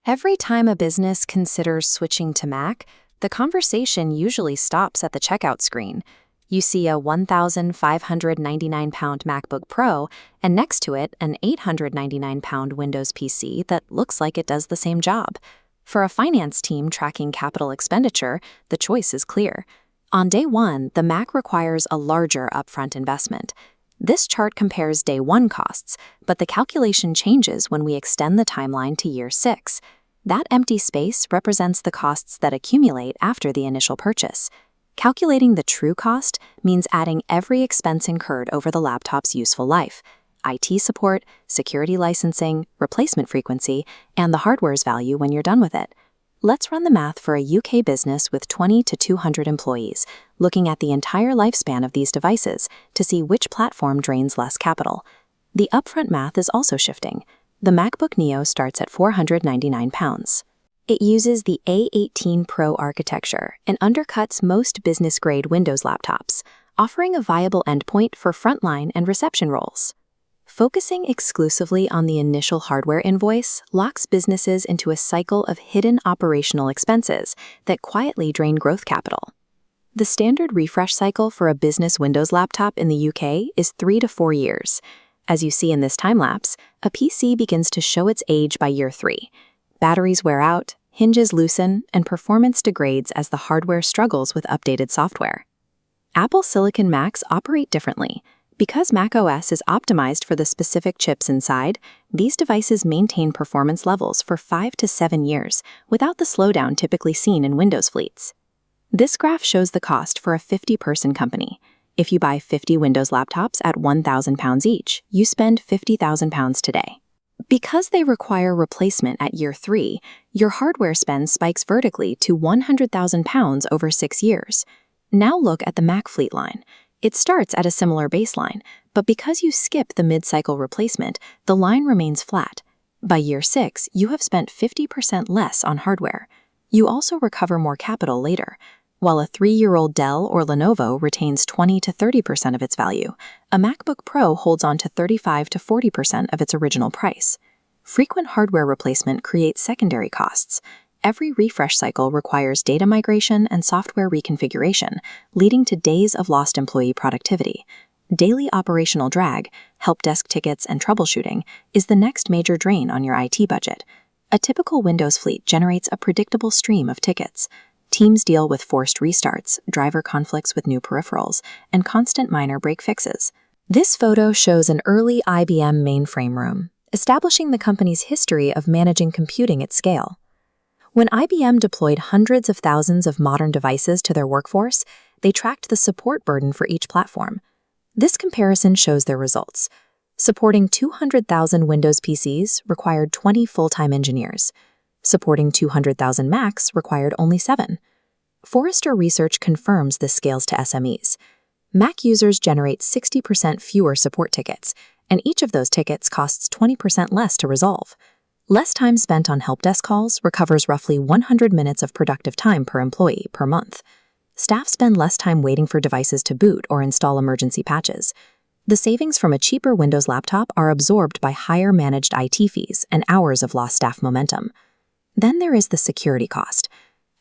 Every time a business considers switching to Mac, the conversation usually stops at the checkout screen. You see a £1,599 MacBook Pro, and next to it, an £899 Windows PC that looks like it does the same job. For a finance team tracking capital expenditure, the choice is clear. On day one, the Mac requires a larger upfront investment. This chart compares day one costs, but the calculation changes when we extend the timeline to year 6. That empty space represents the costs that accumulate after the initial purchase. Calculating the true cost means adding every expense incurred over the laptop's useful life: IT support, security licensing, replacement frequency, and the hardware's value when you're done with it. Let's run the math for a UK business with 20 to 200 employees, looking at the entire lifespan of these devices to see which platform drains less capital. The upfront math is also shifting. The MacBook Neo starts at £499. It uses the A18 Pro architecture and undercuts most business-grade Windows laptops, offering a viable endpoint for frontline and reception roles. Focusing exclusively on the initial hardware invoice locks businesses into a cycle of hidden operational expenses that quietly drain growth capital. The standard refresh cycle for a business Windows laptop in the UK is 3 to 4 years. As you see in this time-lapse, a PC begins to show its age by year 3. Batteries wear out, hinges loosen, and performance degrades as the hardware struggles with updated software. Apple Silicon Macs operate differently. Because macOS is optimized for the specific chips inside, these devices maintain performance levels for 5 to 7 years without the slowdown typically seen in Windows fleets. This graph shows the cost for a 50-person company. If you buy 50 Windows laptops at £1,000 each, you spend £50,000 today. Because they require replacement at year 3, your hardware spend spikes vertically to £100,000 over 6 years. Now look at the Mac fleet line. It starts at a similar baseline, but because you skip the mid-cycle replacement, the line remains flat. By year 6, you have spent 50% less on hardware. You also recover more capital later. While a 3-year-old Dell or Lenovo retains 20 to 30% of its value, a MacBook Pro holds on to 35 to 40% of its original price. Frequent hardware replacement creates secondary costs. Every refresh cycle requires data migration and software reconfiguration, leading to days of lost employee productivity. Daily operational drag, help desk tickets, and troubleshooting is the next major drain on your IT budget. A typical Windows fleet generates a predictable stream of tickets. Teams deal with forced restarts, driver conflicts with new peripherals, and constant minor break fixes. This photo shows an early IBM mainframe room, establishing the company's history of managing computing at scale. When IBM deployed hundreds of thousands of modern devices to their workforce, they tracked the support burden for each platform. This comparison shows their results. Supporting 200,000 Windows PCs required 20 full-time engineers. Supporting 200,000 Macs required only 7. Forrester research confirms this scales to SMEs. Mac users generate 60% fewer support tickets, and each of those tickets costs 20% less to resolve. Less time spent on help desk calls recovers roughly 100 minutes of productive time per employee per month. Staff spend less time waiting for devices to boot or install emergency patches. The savings from a cheaper Windows laptop are absorbed by higher managed IT fees and hours of lost staff momentum. Then there is the security cost.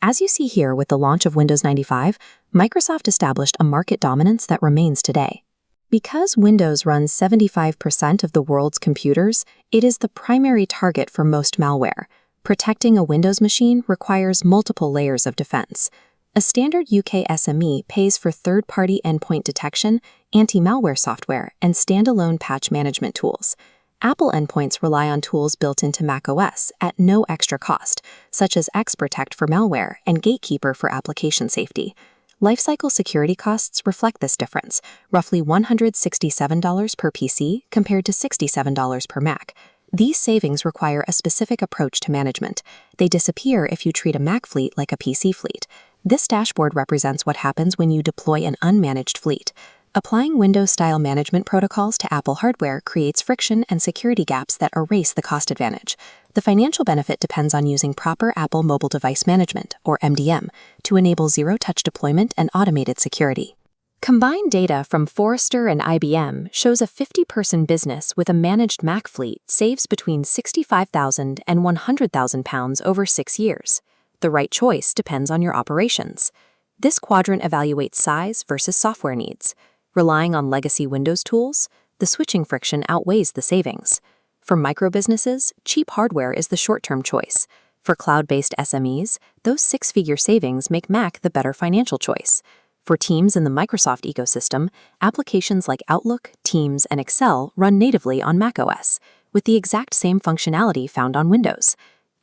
As you see here with the launch of Windows 95, Microsoft established a market dominance that remains today. Because Windows runs 75% of the world's computers, it is the primary target for most malware. Protecting a Windows machine requires multiple layers of defense. A standard UK SME pays for third-party endpoint detection, anti-malware software, and standalone patch management tools. Apple endpoints rely on tools built into macOS at no extra cost, such as XProtect for malware and Gatekeeper for application safety. Lifecycle security costs reflect this difference, roughly $167 per PC compared to $67 per Mac. These savings require a specific approach to management. They disappear if you treat a Mac fleet like a PC fleet. This dashboard represents what happens when you deploy an unmanaged fleet. Applying Windows-style management protocols to Apple hardware creates friction and security gaps that erase the cost advantage. The financial benefit depends on using proper Apple Mobile Device Management, or MDM, to enable zero-touch deployment and automated security. Combined data from Forrester and IBM shows a 50-person business with a managed Mac fleet saves between £65,000 and £100,000 over 6 years. The right choice depends on your operations. This quadrant evaluates size versus software needs. Relying on legacy Windows tools, the switching friction outweighs the savings. For micro-businesses, cheap hardware is the short-term choice. For cloud-based SMEs, those six-figure savings make Mac the better financial choice. For teams in the Microsoft ecosystem, applications like Outlook, Teams, and Excel run natively on macOS, with the exact same functionality found on Windows.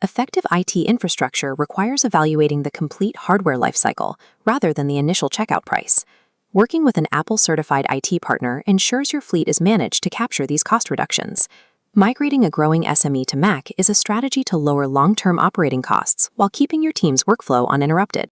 Effective IT infrastructure requires evaluating the complete hardware lifecycle rather than the initial checkout price. Working with an Apple-certified IT partner ensures your fleet is managed to capture these cost reductions. Migrating a growing SME to Mac is a strategy to lower long-term operating costs while keeping your team's workflow uninterrupted.